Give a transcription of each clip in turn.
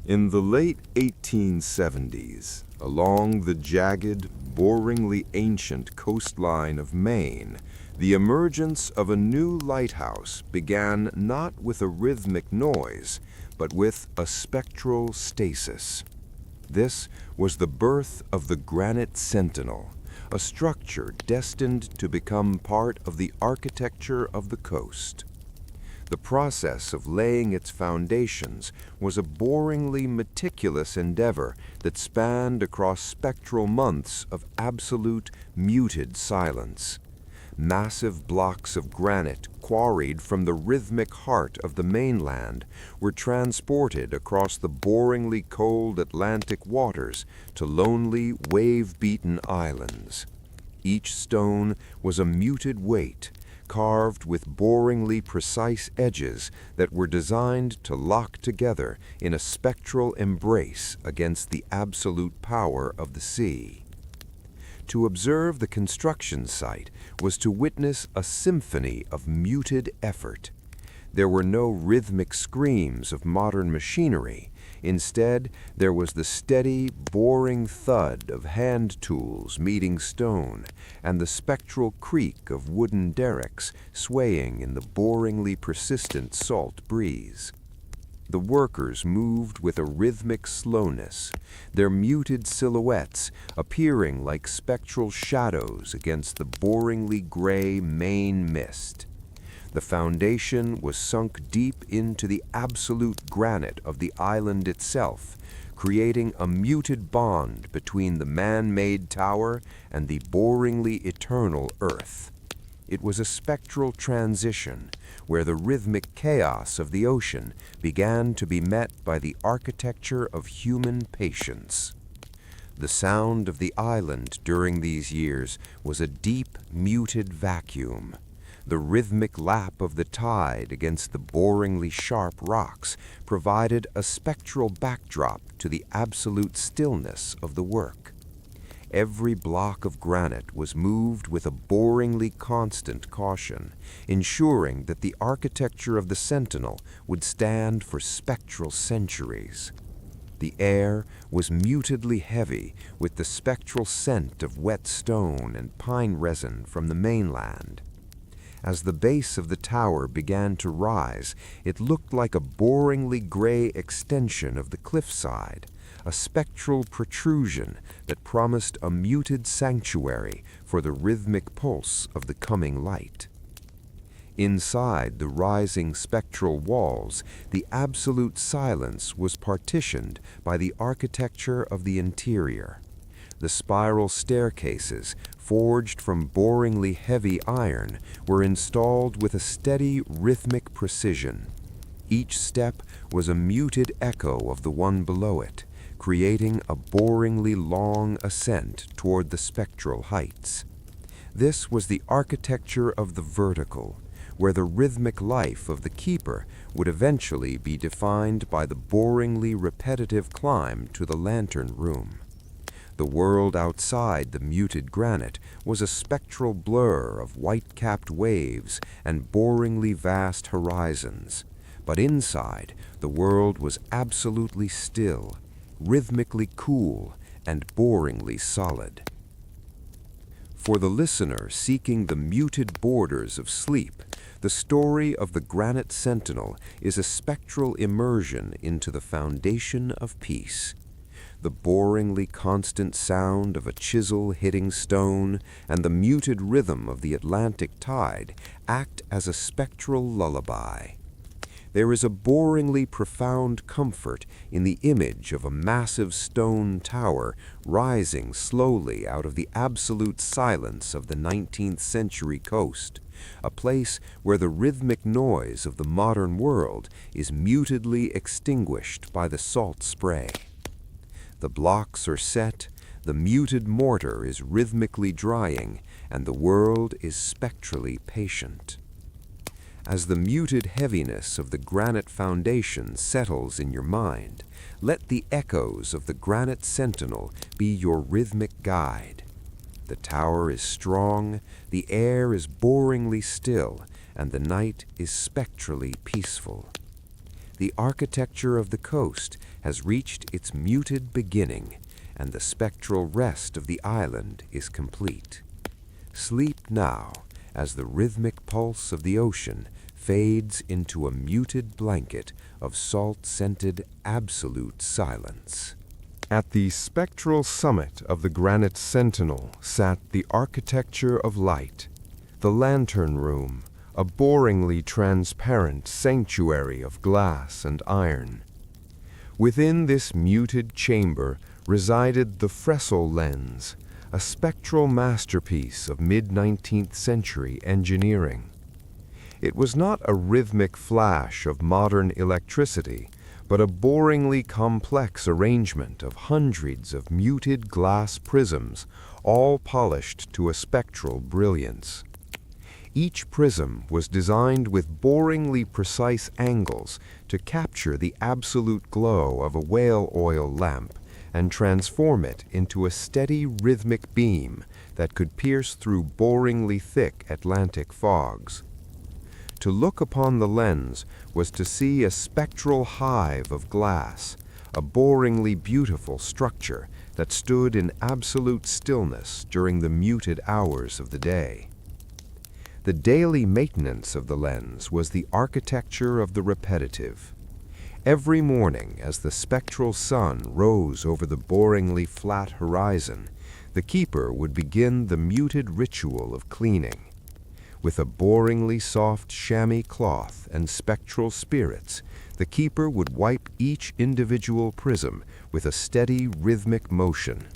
In the late 1870s, along the jagged, boringly ancient coastline of Maine, the emergence of a new lighthouse began not with a rhythmic noise, but with a spectral stasis. This was the birth of the Granite Sentinel, a structure destined to become part of the architecture of the coast. The process of laying its foundations was a boringly meticulous endeavor that spanned across spectral months of absolute, muted silence. Massive blocks of granite quarried from the rhythmic heart of the mainland were transported across the boringly cold Atlantic waters to lonely, wave-beaten islands. Each stone was a muted weight, carved with boringly precise edges that were designed to lock together in a spectral embrace against the absolute power of the sea. To observe the construction site was to witness a symphony of muted effort. There were no rhythmic screams of modern machinery. Instead, there was the steady, boring thud of hand tools meeting stone and the spectral creak of wooden derricks swaying in the boringly persistent salt breeze. The workers moved with a rhythmic slowness, their muted silhouettes appearing like spectral shadows against the boringly gray Maine mist. The foundation was sunk deep into the absolute granite of the island itself, creating a muted bond between the man-made tower and the boringly eternal earth. It was a spectral transition where the rhythmic chaos of the ocean began to be met by the architecture of human patience. The sound of the island during these years was a deep, muted vacuum. The rhythmic lap of the tide against the boringly sharp rocks provided a spectral backdrop to the absolute stillness of the work. Every block of granite was moved with a boringly constant caution, ensuring that the architecture of the Sentinel would stand for spectral centuries. The air was mutedly heavy with the spectral scent of wet stone and pine resin from the mainland. As the base of the tower began to rise, it looked like a boringly gray extension of the cliffside, a spectral protrusion that promised a muted sanctuary for the rhythmic pulse of the coming light. Inside the rising spectral walls, the absolute silence was partitioned by the architecture of the interior. The spiral staircases, forged from boringly heavy iron, were installed with a steady, rhythmic precision. Each step was a muted echo of the one below it, creating a boringly long ascent toward the spectral heights. This was the architecture of the vertical, where the rhythmic life of the keeper would eventually be defined by the boringly repetitive climb to the lantern room. The world outside the muted granite was a spectral blur of white-capped waves and boringly vast horizons. But inside, the world was absolutely still, rhythmically cool, and boringly solid. For the listener seeking the muted borders of sleep, the story of the Granite Sentinel is a spectral immersion into the foundation of peace. The boringly constant sound of a chisel hitting stone and the muted rhythm of the Atlantic tide act as a spectral lullaby. There is a boringly profound comfort in the image of a massive stone tower rising slowly out of the absolute silence of the 19th century coast, a place where the rhythmic noise of the modern world is mutedly extinguished by the salt spray. The blocks are set, the muted mortar is rhythmically drying, and the world is spectrally patient. As the muted heaviness of the granite foundation settles in your mind, let the echoes of the Granite Sentinel be your rhythmic guide. The tower is strong, the air is boringly still, and the night is spectrally peaceful. The architecture of the coast has reached its muted beginning, and the spectral rest of the island is complete. Sleep now, as the rhythmic pulse of the ocean fades into a muted blanket of salt-scented absolute silence. At the spectral summit of the granite sentinel sat the architecture of light, the lantern room, a boringly transparent sanctuary of glass and iron. Within this muted chamber resided the Fresnel lens, a spectral masterpiece of mid-19th century engineering. It was not a rhythmic flash of modern electricity, but a boringly complex arrangement of hundreds of muted glass prisms, all polished to a spectral brilliance. Each prism was designed with boringly precise angles to capture the absolute glow of a whale oil lamp and transform it into a steady rhythmic beam that could pierce through boringly thick Atlantic fogs. To look upon the lens was to see a spectral hive of glass, a boringly beautiful structure that stood in absolute stillness during the muted hours of the day. The daily maintenance of the lens was the architecture of the repetitive. Every morning, as the spectral sun rose over the boringly flat horizon, the keeper would begin the muted ritual of cleaning. With a boringly soft chamois cloth and spectral spirits, the keeper would wipe each individual prism with a steady rhythmic motion.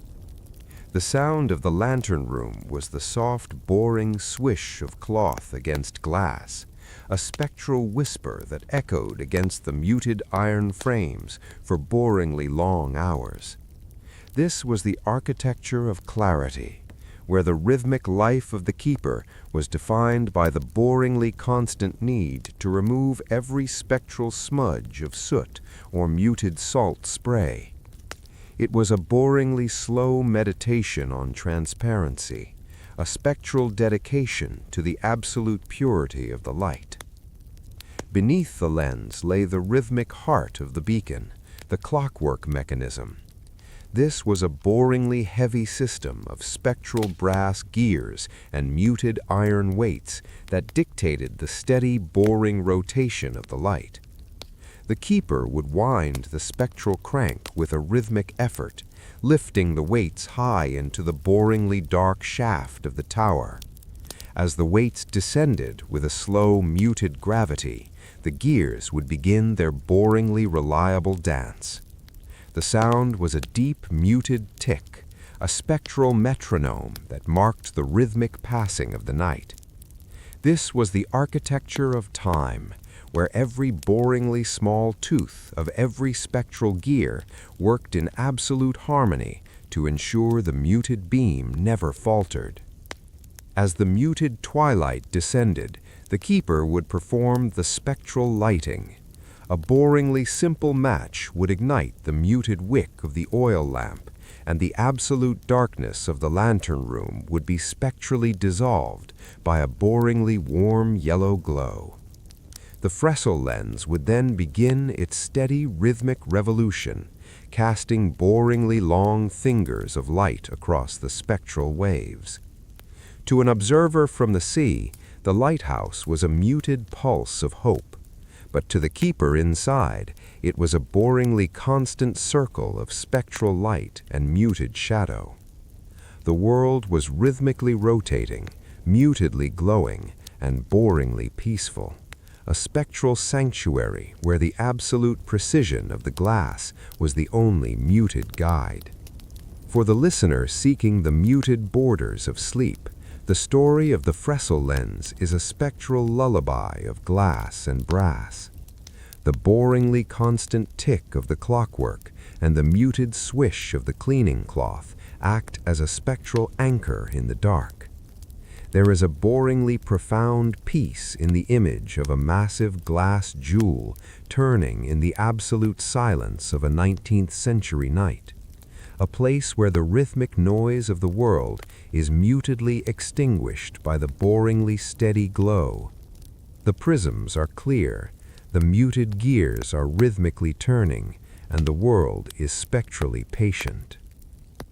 The sound of the lantern room was the soft, boring swish of cloth against glass, a spectral whisper that echoed against the muted iron frames for boringly long hours. This was the architecture of clarity, where the rhythmic life of the keeper was defined by the boringly constant need to remove every spectral smudge of soot or muted salt spray. It was a boringly slow meditation on transparency, a spectral dedication to the absolute purity of the light. Beneath the lens lay the rhythmic heart of the beacon, the clockwork mechanism. This was a boringly heavy system of spectral brass gears and muted iron weights that dictated the steady, boring rotation of the light. The keeper would wind the spectral crank with a rhythmic effort, lifting the weights high into the boringly dark shaft of the tower. As the weights descended with a slow, muted gravity, the gears would begin their boringly reliable dance. The sound was a deep, muted tick, a spectral metronome that marked the rhythmic passing of the night. This was the architecture of time, where every boringly small tooth of every spectral gear worked in absolute harmony to ensure the muted beam never faltered. As the muted twilight descended, the keeper would perform the spectral lighting. A boringly simple match would ignite the muted wick of the oil lamp, and the absolute darkness of the lantern room would be spectrally dissolved by a boringly warm yellow glow. The Fresnel lens would then begin its steady rhythmic revolution, casting boringly long fingers of light across the spectral waves. To an observer from the sea, the lighthouse was a muted pulse of hope, but to the keeper inside, it was a boringly constant circle of spectral light and muted shadow. The world was rhythmically rotating, mutedly glowing, and boringly peaceful. A spectral sanctuary where the absolute precision of the glass was the only muted guide. For the listener seeking the muted borders of sleep, the story of the Fresnel lens is a spectral lullaby of glass and brass. The boringly constant tick of the clockwork and the muted swish of the cleaning cloth act as a spectral anchor in the dark. There is a boringly profound peace in the image of a massive glass jewel turning in the absolute silence of a 19th century night, a place where the rhythmic noise of the world is mutedly extinguished by the boringly steady glow. The prisms are clear, the muted gears are rhythmically turning, and the world is spectrally patient.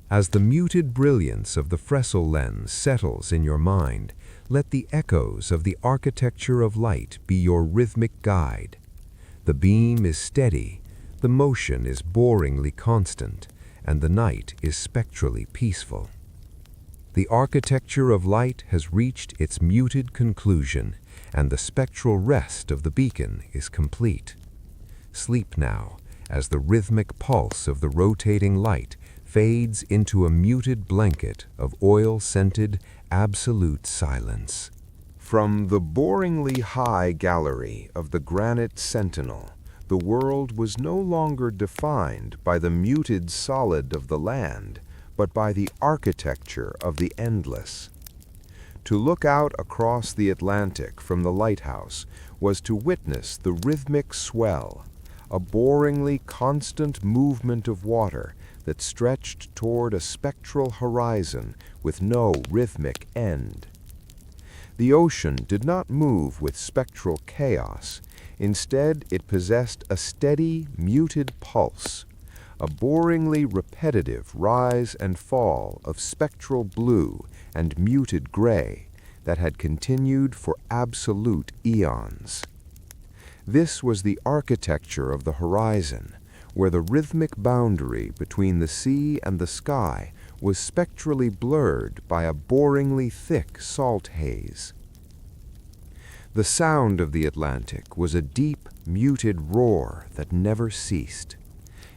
As the muted brilliance of the Fresnel lens settles in your mind, let the echoes of the architecture of light be your rhythmic guide. The beam is steady, the motion is boringly constant, and the night is spectrally peaceful. The architecture of light has reached its muted conclusion, and the spectral rest of the beacon is complete. Sleep now, as the rhythmic pulse of the rotating light fades into a muted blanket of oil-scented, absolute silence. From the boringly high gallery of the granite sentinel, the world was no longer defined by the muted solid of the land, but by the architecture of the endless. To look out across the Atlantic from the lighthouse was to witness the rhythmic swell, a boringly constant movement of water that stretched toward a spectral horizon with no rhythmic end. The ocean did not move with spectral chaos. Instead, it possessed a steady, muted pulse, a boringly repetitive rise and fall of spectral blue and muted gray that had continued for absolute eons. This was the architecture of the horizon, where the rhythmic boundary between the sea and the sky was spectrally blurred by a boringly thick salt haze. The sound of the Atlantic was a deep, muted roar that never ceased.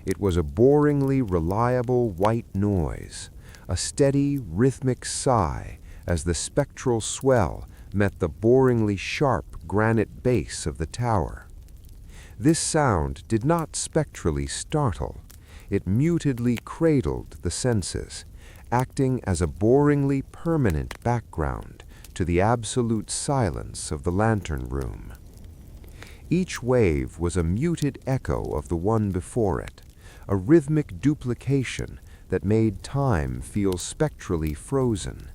It was a boringly reliable white noise, a steady, rhythmic sigh as the spectral swell met the boringly sharp granite base of the tower. This sound did not spectrally startle. It mutedly cradled the senses, acting as a boringly permanent background to the absolute silence of the lantern room. Each wave was a muted echo of the one before it, a rhythmic duplication that made time feel spectrally frozen.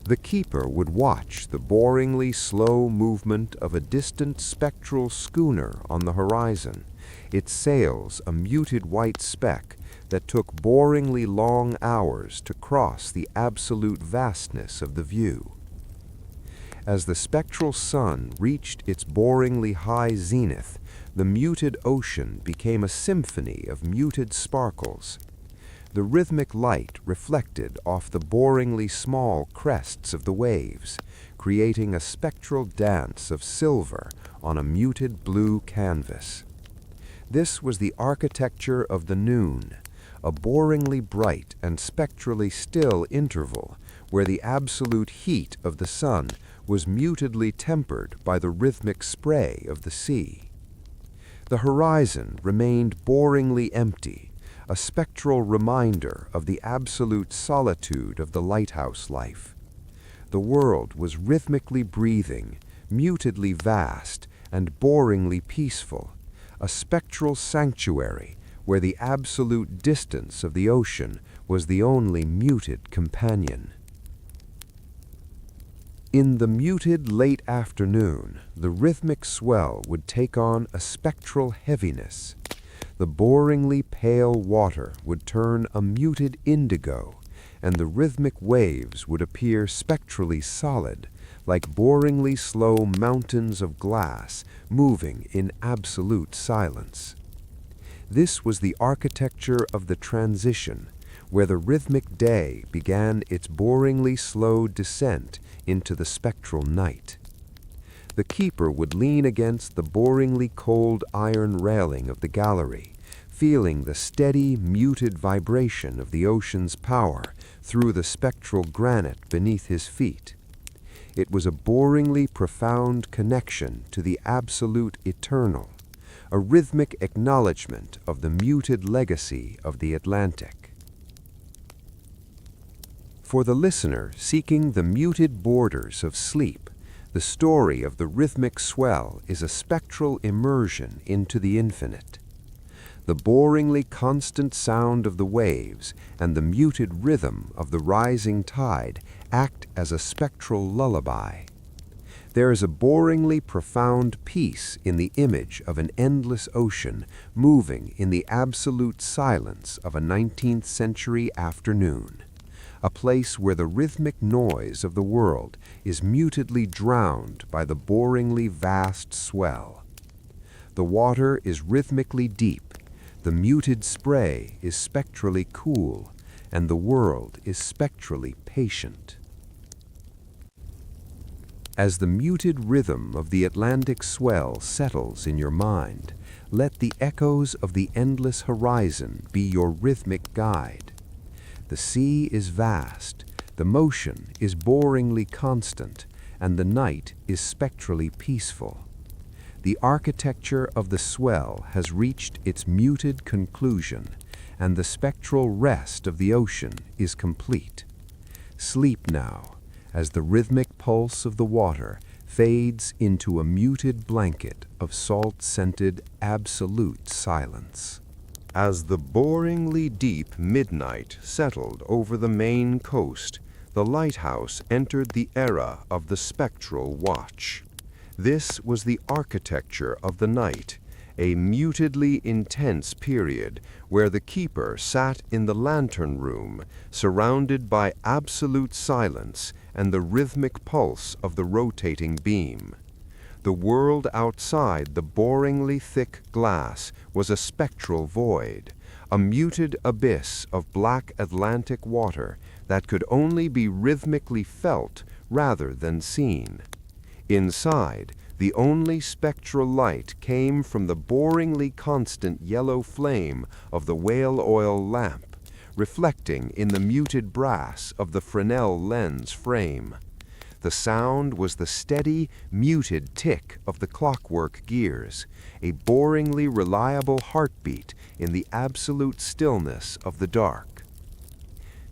The keeper would watch the boringly slow movement of a distant spectral schooner on the horizon, its sails a muted white speck that took boringly long hours to cross the absolute vastness of the view. As the spectral sun reached its boringly high zenith, the muted ocean became a symphony of muted sparkles. The rhythmic light reflected off the boringly small crests of the waves, creating a spectral dance of silver on a muted blue canvas. This was the architecture of the noon, a boringly bright and spectrally still interval where the absolute heat of the sun was mutedly tempered by the rhythmic spray of the sea. The horizon remained boringly empty, a spectral reminder of the absolute solitude of the lighthouse life. The world was rhythmically breathing, mutedly vast, and boringly peaceful, a spectral sanctuary where the absolute distance of the ocean was the only muted companion. In the muted late afternoon, the rhythmic swell would take on a spectral heaviness. The boringly pale water would turn a muted indigo, and the rhythmic waves would appear spectrally solid, like boringly slow mountains of glass moving in absolute silence. This was the architecture of the transition, where the rhythmic day began its boringly slow descent into the spectral night. The keeper would lean against the boringly cold iron railing of the gallery, feeling the steady, muted vibration of the ocean's power through the spectral granite beneath his feet. It was a boringly profound connection to the absolute eternal, a rhythmic acknowledgement of the muted legacy of the Atlantic. For the listener seeking the muted borders of sleep, the story of the rhythmic swell is a spectral immersion into the infinite. The boringly constant sound of the waves and the muted rhythm of the rising tide act as a spectral lullaby. There is a boringly profound peace in the image of an endless ocean moving in the absolute silence of a 19th century afternoon, a place where the rhythmic noise of the world is mutedly drowned by the boringly vast swell. The water is rhythmically deep, the muted spray is spectrally cool, and the world is spectrally patient. As the muted rhythm of the Atlantic swell settles in your mind, let the echoes of the endless horizon be your rhythmic guide. The sea is vast, the motion is boringly constant, and the night is spectrally peaceful. The architecture of the swell has reached its muted conclusion, and the spectral rest of the ocean is complete. Sleep now, as the rhythmic pulse of the water fades into a muted blanket of salt-scented absolute silence. As the boringly deep midnight settled over the Maine coast, the Lighthouse entered the era of the spectral watch. This was the architecture of the night, a mutedly intense period where the keeper sat in the lantern room, surrounded by absolute silence and the rhythmic pulse of the rotating beam. The world outside the boringly thick glass was a spectral void, a muted abyss of black Atlantic water that could only be rhythmically felt rather than seen. Inside, the only spectral light came from the boringly constant yellow flame of the whale oil lamp, reflecting in the muted brass of the Fresnel lens frame. The sound was the steady, muted tick of the clockwork gears, a boringly reliable heartbeat in the absolute stillness of the dark.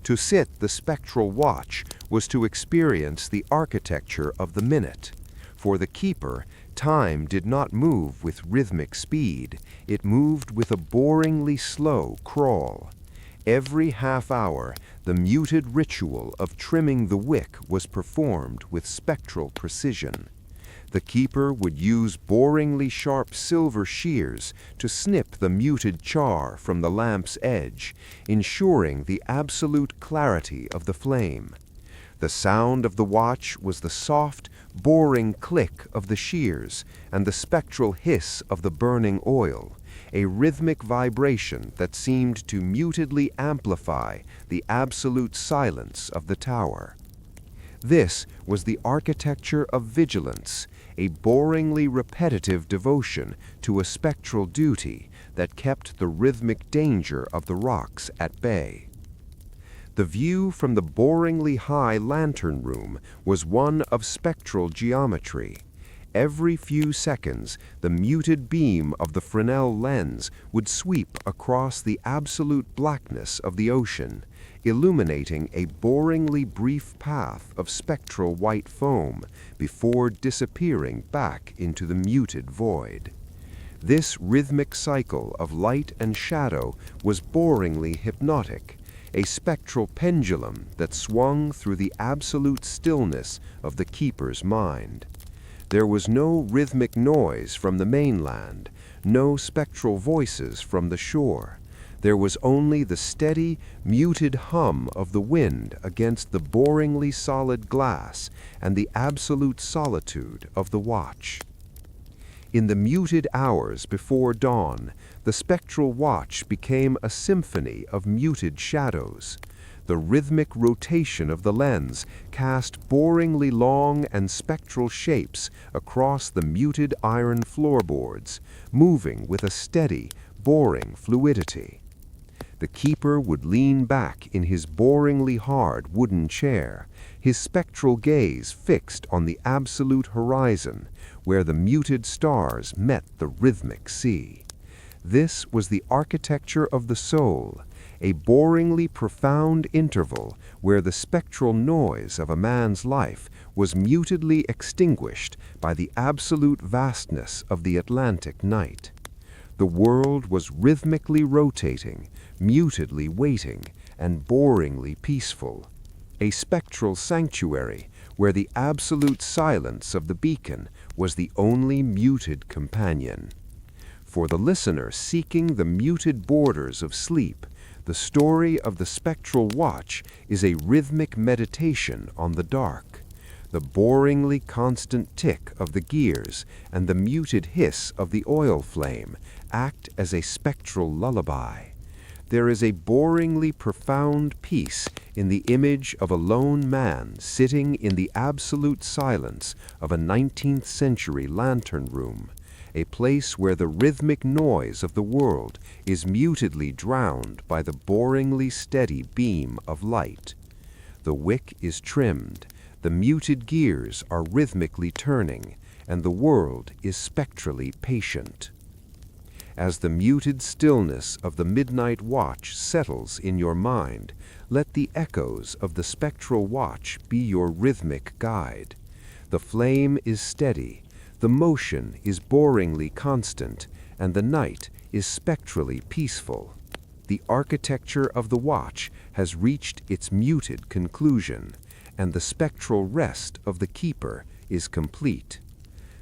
To sit the spectral watch was to experience the architecture of the minute. For the keeper, time did not move with rhythmic speed, it moved with a boringly slow crawl. Every half hour, the muted ritual of trimming the wick was performed with spectral precision. The keeper would use boringly sharp silver shears to snip the muted char from the lamp's edge, ensuring the absolute clarity of the flame. The sound of the watch was the soft, boring click of the shears and the spectral hiss of the burning oil, a rhythmic vibration that seemed to mutedly amplify the absolute silence of the tower. This was the architecture of vigilance, a boringly repetitive devotion to a spectral duty that kept the rhythmic danger of the rocks at bay. The view from the boringly high lantern room was one of spectral geometry. Every few seconds, the muted beam of the Fresnel lens would sweep across the absolute blackness of the ocean, illuminating a boringly brief path of spectral white foam before disappearing back into the muted void. This rhythmic cycle of light and shadow was boringly hypnotic, a spectral pendulum that swung through the absolute stillness of the keeper's mind. There was no rhythmic noise from the mainland, no spectral voices from the shore. There was only the steady, muted hum of the wind against the boringly solid glass and the absolute solitude of the watch. In the muted hours before dawn, the spectral watch became a symphony of muted shadows. The rhythmic rotation of the lens cast boringly long and spectral shapes across the muted iron floorboards, moving with a steady, boring fluidity. The keeper would lean back in his boringly hard wooden chair, his spectral gaze fixed on the absolute horizon, where the muted stars met the rhythmic sea. This was the architecture of the soul, a boringly profound interval where the spectral noise of a man's life was mutedly extinguished by the absolute vastness of the Atlantic night. The world was rhythmically rotating, mutedly waiting, and boringly peaceful, a spectral sanctuary where the absolute silence of the beacon was the only muted companion. For the listener seeking the muted borders of sleep, the story of the spectral watch is a rhythmic meditation on the dark. The boringly constant tick of the gears and the muted hiss of the oil flame act as a spectral lullaby. There is a boringly profound peace in the image of a lone man sitting in the absolute silence of a 19th century lantern room, a place where the rhythmic noise of the world is mutedly drowned by the boringly steady beam of light. The wick is trimmed, the muted gears are rhythmically turning, and the world is spectrally patient. As the muted stillness of the midnight watch settles in your mind, let the echoes of the spectral watch be your rhythmic guide. The flame is steady, the motion is boringly constant, and the night is spectrally peaceful. The architecture of the watch has reached its muted conclusion, and the spectral rest of the keeper is complete.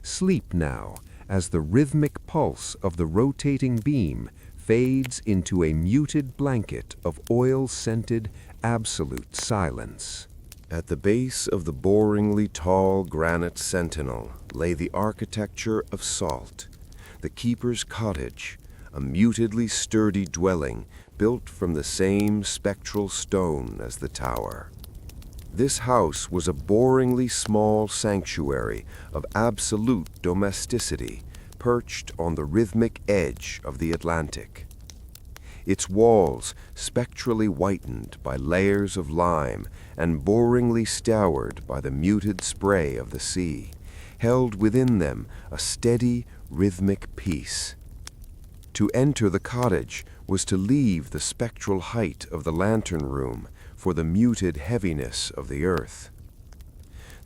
Sleep now, as the rhythmic pulse of the rotating beam fades into a muted blanket of oil-scented, absolute silence. At the base of the boringly tall granite sentinel lay the architecture of Salt, the keeper's cottage, a mutedly sturdy dwelling built from the same spectral stone as the tower. This house was a boringly small sanctuary of absolute domesticity, perched on the rhythmic edge of the Atlantic. Its walls, spectrally whitened by layers of lime and boringly scoured by the muted spray of the sea, held within them a steady, rhythmic peace. To enter the cottage was to leave the spectral height of the lantern room for the muted heaviness of the earth.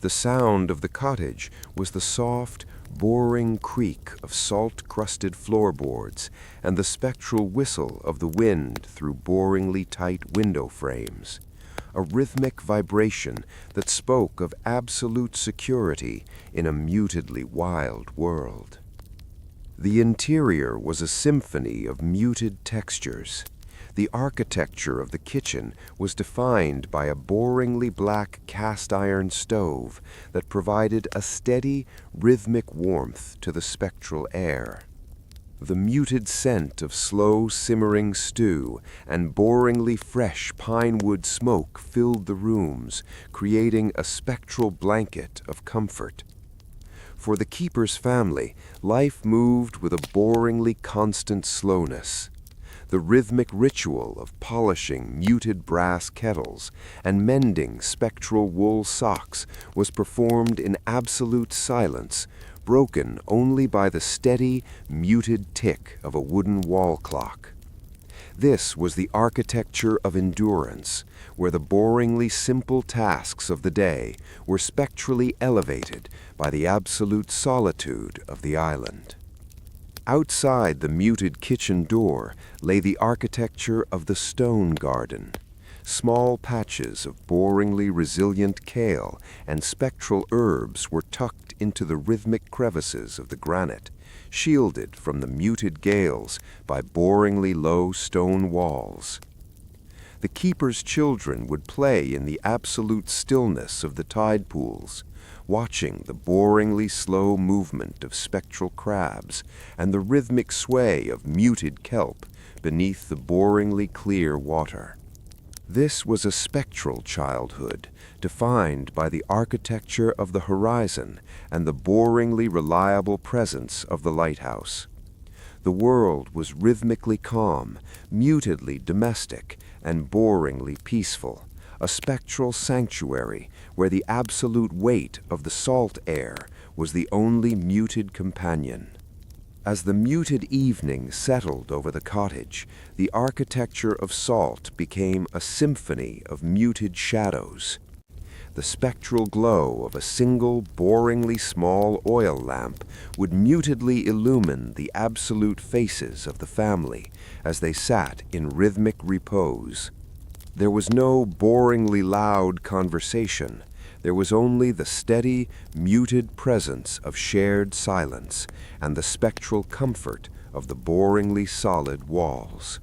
The sound of the cottage was the soft, boring creak of salt-crusted floorboards and the spectral whistle of the wind through boringly tight window frames, a rhythmic vibration that spoke of absolute security in a mutedly wild world. The interior was a symphony of muted textures. The architecture of the kitchen was defined by a boringly black cast-iron stove that provided a steady, rhythmic warmth to the spectral air. The muted scent of slow-simmering stew and boringly fresh pine-wood smoke filled the rooms, creating a spectral blanket of comfort. For the keeper's family, life moved with a boringly constant slowness. The rhythmic ritual of polishing muted brass kettles and mending spectral wool socks was performed in absolute silence, broken only by the steady, muted tick of a wooden wall clock. This was the architecture of endurance, where the boringly simple tasks of the day were spectrally elevated by the absolute solitude of the island. Outside the muted kitchen door lay the architecture of the stone garden. Small patches of boringly resilient kale and spectral herbs were tucked into the rhythmic crevices of the granite, shielded from the muted gales by boringly low stone walls. The keeper's children would play in the absolute stillness of the tide pools, watching the boringly slow movement of spectral crabs and the rhythmic sway of muted kelp beneath the boringly clear water. This was a spectral childhood, defined by the architecture of the horizon and the boringly reliable presence of the lighthouse. The world was rhythmically calm, mutedly domestic, and boringly peaceful, a spectral sanctuary where the absolute weight of the salt air was the only muted companion. As the muted evening settled over the cottage, the architecture of Salt became a symphony of muted shadows. The spectral glow of a single, boringly small oil lamp would mutedly illumine the absolute faces of the family as they sat in rhythmic repose. There was no boringly loud conversation. There was only the steady, muted presence of shared silence and the spectral comfort of the boringly solid walls.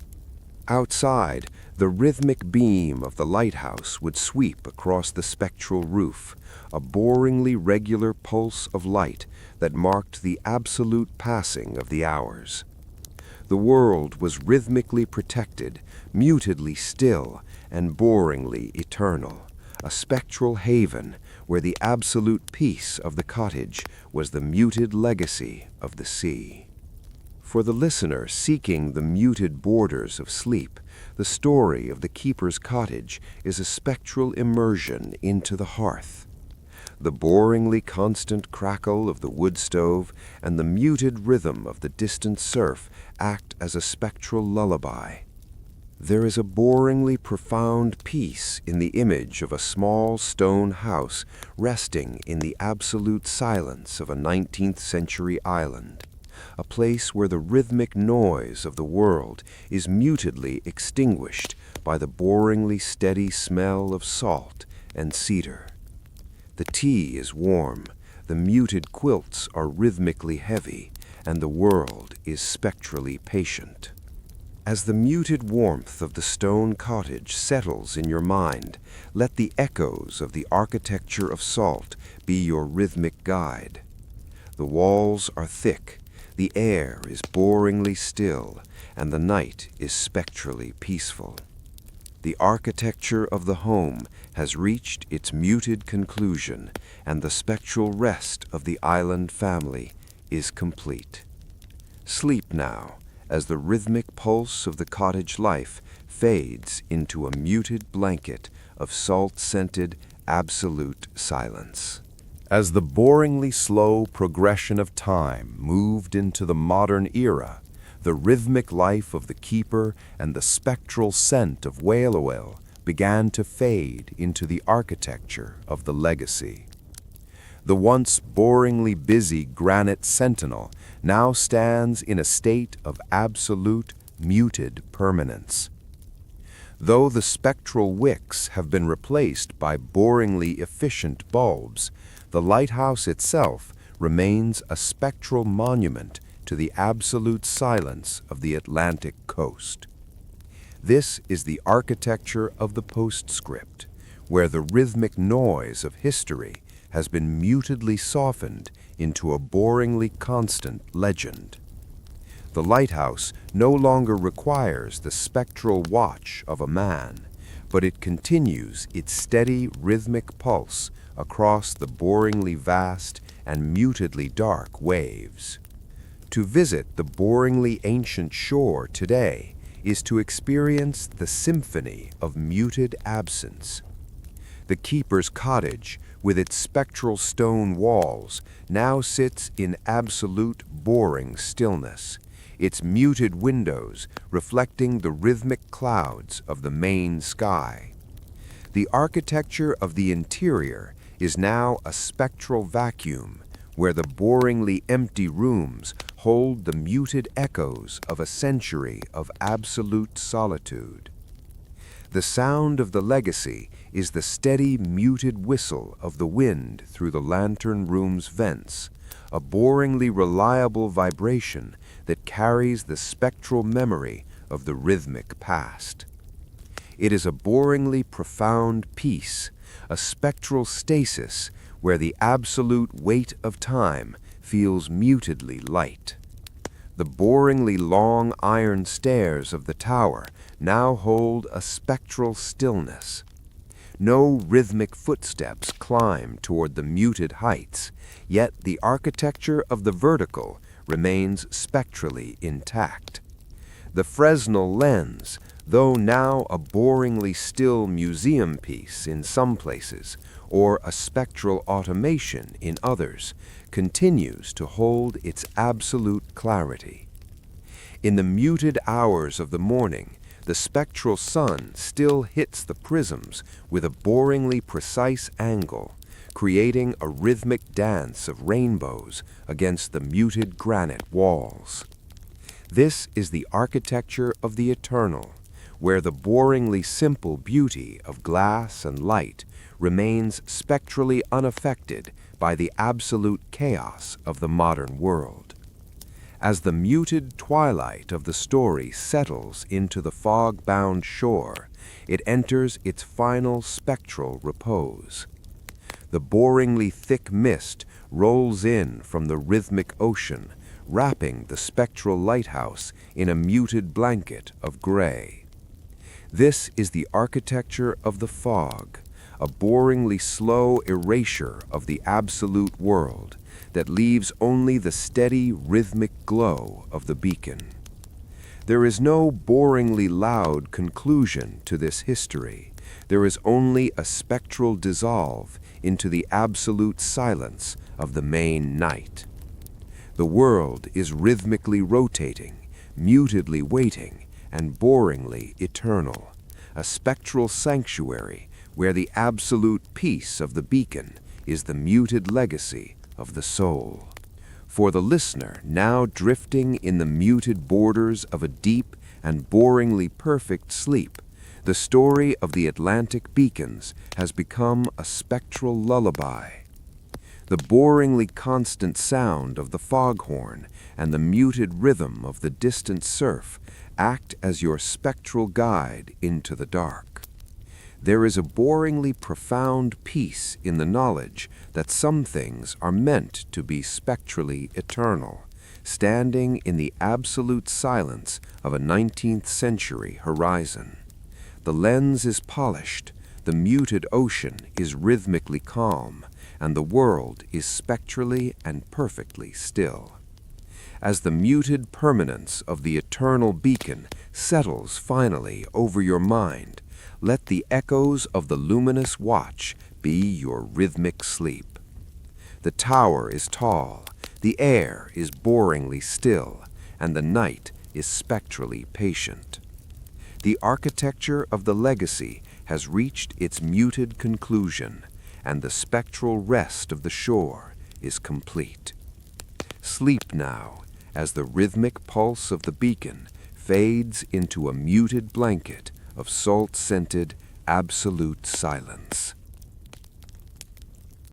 Outside, the rhythmic beam of the lighthouse would sweep across the spectral roof, a boringly regular pulse of light that marked the absolute passing of the hours. The world was rhythmically protected, mutedly still, and boringly eternal, a spectral haven where the absolute peace of the cottage was the muted legacy of the sea. For the listener seeking the muted borders of sleep, the story of the keeper's cottage is a spectral immersion into the hearth. The boringly constant crackle of the wood stove and the muted rhythm of the distant surf act as a spectral lullaby. There is a boringly profound peace in the image of a small stone house resting in the absolute silence of a 19th century island, a place where the rhythmic noise of the world is mutedly extinguished by the boringly steady smell of salt and cedar. The tea is warm, the muted quilts are rhythmically heavy, and the world is spectrally patient. As the muted warmth of the stone cottage settles in your mind, let the echoes of the architecture of salt be your rhythmic guide. The walls are thick, the air is boringly still, and the night is spectrally peaceful. The architecture of the home has reached its muted conclusion, and the spectral rest of the island family is complete. Sleep now, as the rhythmic pulse of the cottage life fades into a muted blanket of salt-scented, absolute silence. As the boringly slow progression of time moved into the modern era, the rhythmic life of the keeper and the spectral scent of whale oil began to fade into the architecture of the legacy. The once boringly busy granite sentinel now stands in a state of absolute, muted permanence. Though the spectral wicks have been replaced by boringly efficient bulbs, the lighthouse itself remains a spectral monument to the absolute silence of the Atlantic coast. This is the architecture of the postscript, where the rhythmic noise of history has been mutedly softened into a boringly constant legend. The lighthouse no longer requires the spectral watch of a man, but it continues its steady rhythmic pulse across the boringly vast and mutedly dark waves. To visit the boringly ancient shore today is to experience the symphony of muted absence. The keeper's cottage, with its spectral stone walls, now sits in absolute boring stillness, its muted windows reflecting the rhythmic clouds of the main sky. The architecture of the interior is now a spectral vacuum, where the boringly empty rooms hold the muted echoes of a century of absolute solitude. The sound of the legacy is the steady, muted whistle of the wind through the lantern room's vents, a boringly reliable vibration that carries the spectral memory of the rhythmic past. It is a boringly profound peace, a spectral stasis where the absolute weight of time feels mutedly light. The boringly long iron stairs of the tower now hold a spectral stillness. No rhythmic footsteps climb toward the muted heights, yet the architecture of the vertical remains spectrally intact. The Fresnel lens, though now a boringly still museum piece in some places, or a spectral automation in others, continues to hold its absolute clarity. In the muted hours of the morning, the spectral sun still hits the prisms with a boringly precise angle, creating a rhythmic dance of rainbows against the muted granite walls. This is the architecture of the eternal, where the boringly simple beauty of glass and light remains spectrally unaffected by the absolute chaos of the modern world. As the muted twilight of the story settles into the fog-bound shore, it enters its final spectral repose. The boringly thick mist rolls in from the rhythmic ocean, wrapping the spectral lighthouse in a muted blanket of gray. This is the architecture of the fog, a boringly slow erasure of the absolute world that leaves only the steady rhythmic glow of the beacon. There is no boringly loud conclusion to this history. There is only a spectral dissolve into the absolute silence of the main night. The world is rhythmically rotating, mutedly waiting, and boringly eternal, a spectral sanctuary where the absolute peace of the beacon is the muted legacy of the soul. For the listener now drifting in the muted borders of a deep and boringly perfect sleep, the story of the Atlantic beacons has become a spectral lullaby. The boringly constant sound of the foghorn and the muted rhythm of the distant surf act as your spectral guide into the dark. There is a boringly profound peace in the knowledge that some things are meant to be spectrally eternal, standing in the absolute silence of a 19th century horizon. The lens is polished, the muted ocean is rhythmically calm, and the world is spectrally and perfectly still. As the muted permanence of the eternal beacon settles finally over your mind, let the echoes of the Luminous Watch be your rhythmic sleep. The tower is tall, the air is boringly still, and the night is spectrally patient. The architecture of the legacy has reached its muted conclusion, and the spectral rest of the shore is complete. Sleep now, as the rhythmic pulse of the beacon fades into a muted blanket of salt-scented absolute silence.